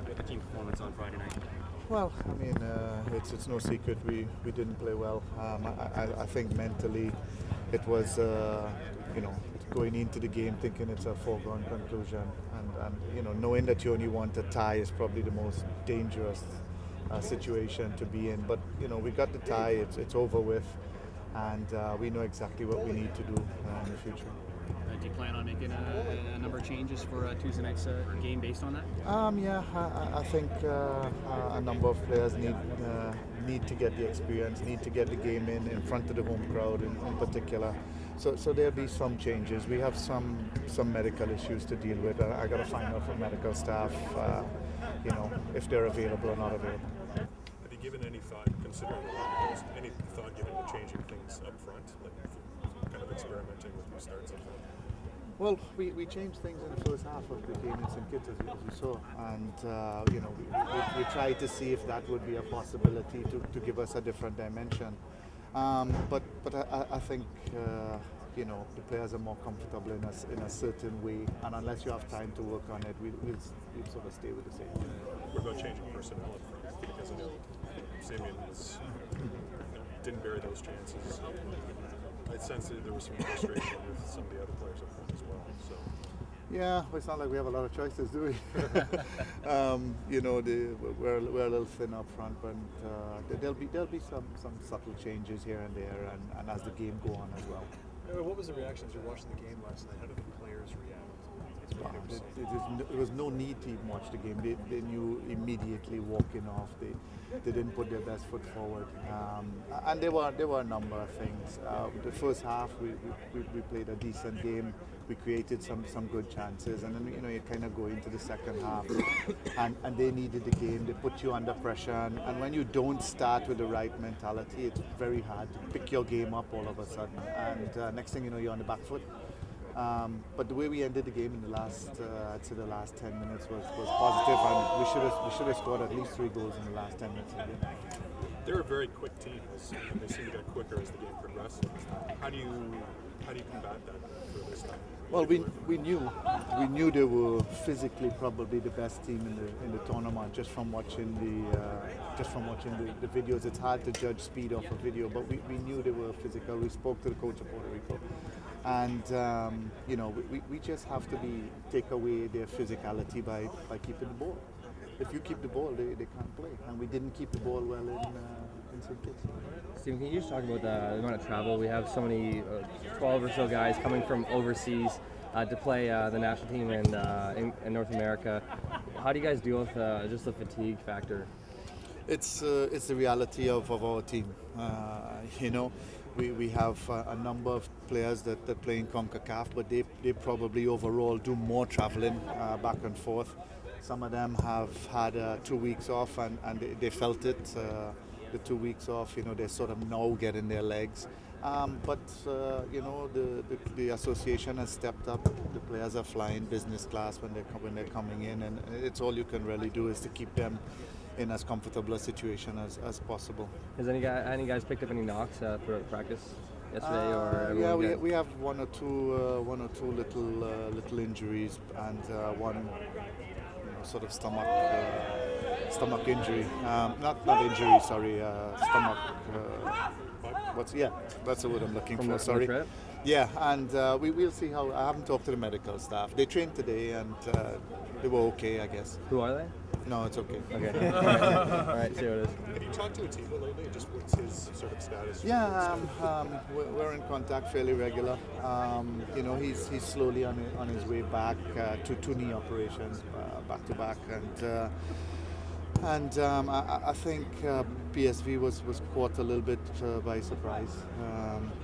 the team performance on Friday night? Well, I mean, it's no secret we didn't play well. I think mentally it was, going into the game thinking it's a foregone conclusion, and knowing that you only want a tie is probably the most dangerous situation to be in. But we got the tie. It's over with, and we know exactly what we need to do in the future. Do you plan on making a number of changes for Tuesday night's game based on that? Yeah, I think a number of players need to get the experience, need to get the game in front of the home crowd in particular. So there'll be some changes. We have some medical issues to deal with. I got to find out from medical staff, if they're available or not available. Have you given any thought, considering any thought given to changing things up front, like kind of experimenting with new starts up front? Well, we changed things in the first half of the game in St. Kitts, as you saw, and we tried to see if that would be a possibility to give us a different dimension. But I think the players are more comfortable in a certain way, and unless you have time to work on it, we'll sort of stay with the same. What about changing personnel up front? Because I know Simeon didn't bury those chances. I sense that there was some frustration with some of the other players up front as well. So. Yeah, well, it's not like we have a lot of choices, do we? We're a little thin up front, but there'll be some subtle changes here and there, and as the game go on as well. What was the reaction as you were watching the game last night? How did the players react? There was no need to even watch the game. They knew immediately walking off. They didn't put their best foot forward, and there were a number of things. The first half we played a decent game. We created some good chances, and then you kind of go into the second half, and they needed the game. They put you under pressure, and when you don't start with the right mentality, it's very hard to pick your game up all of a sudden. And next thing you know, you're on the back foot. But the way we ended the game in the last, I'd say the last 10 minutes was positive, and we should have scored at least 3 goals in the last 10 minutes of the game. They're a very quick team, and they seem to get quicker as the game progresses. How do you combat that for this time? Well, we knew they were physically probably the best team in the tournament just from watching the videos. It's hard to judge speed off a video, but we knew they were physical. We spoke to the coach of Puerto Rico, and we just have to take away their physicality by keeping the ball. If you keep the ball, they can't play, and we didn't keep the ball well in St. Kitts. Steven, can you just talk about the amount of travel? We have so many, 12 or so guys coming from overseas to play the national team in North America. How do you guys deal with just the fatigue factor? It's the reality of our team. We have a number of players that play in CONCACAF, but they probably overall do more traveling back and forth. Some of them have had 2 weeks off, and they felt it. The 2 weeks off, they're sort of now getting their legs. But the association has stepped up. The players are flying business class when they're coming in, and it's all you can really do is to keep them in as comfortable a situation as possible. Has any guys picked up any knocks throughout practice yesterday, or? Yeah, we have one or two little injuries, and one sort of stomach injury. Not injury, sorry. Stomach. That's the word I'm looking for. Sorry. Yeah, and we'll see how. I haven't talked to the medical staff. They trained today, and they were okay, I guess. Who are they? No, it's okay. Okay. All right, see what it is. Have you talked to Atiba lately? Just what's his sort of status? Yeah, we're in contact fairly regular. He's slowly on his way back to 2 knee operations, back to back, and I think PSV was caught a little bit by surprise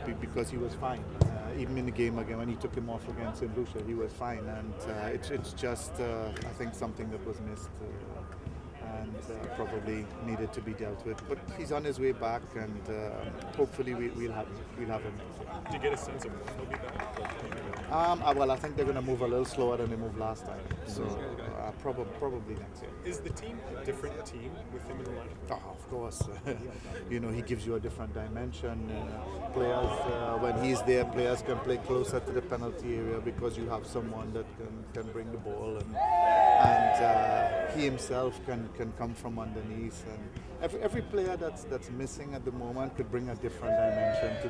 because he was fine. Even in the game again, when he took him off against St. Lucia, he was fine, and it's just I think something that was missed and probably needed to be dealt with. But he's on his way back, and hopefully we'll have him next year. Do you get a sense of when he'll be back? Well, I think they're going to move a little slower than they moved last time. So probably next year. Is the team a different team with him in the lineup? Oh, of course. He gives you a different dimension. Players, when he's there, players can play closer to the penalty area because you have someone that can bring the ball, and he himself can come from underneath. And every player that's missing at the moment could bring a different dimension to the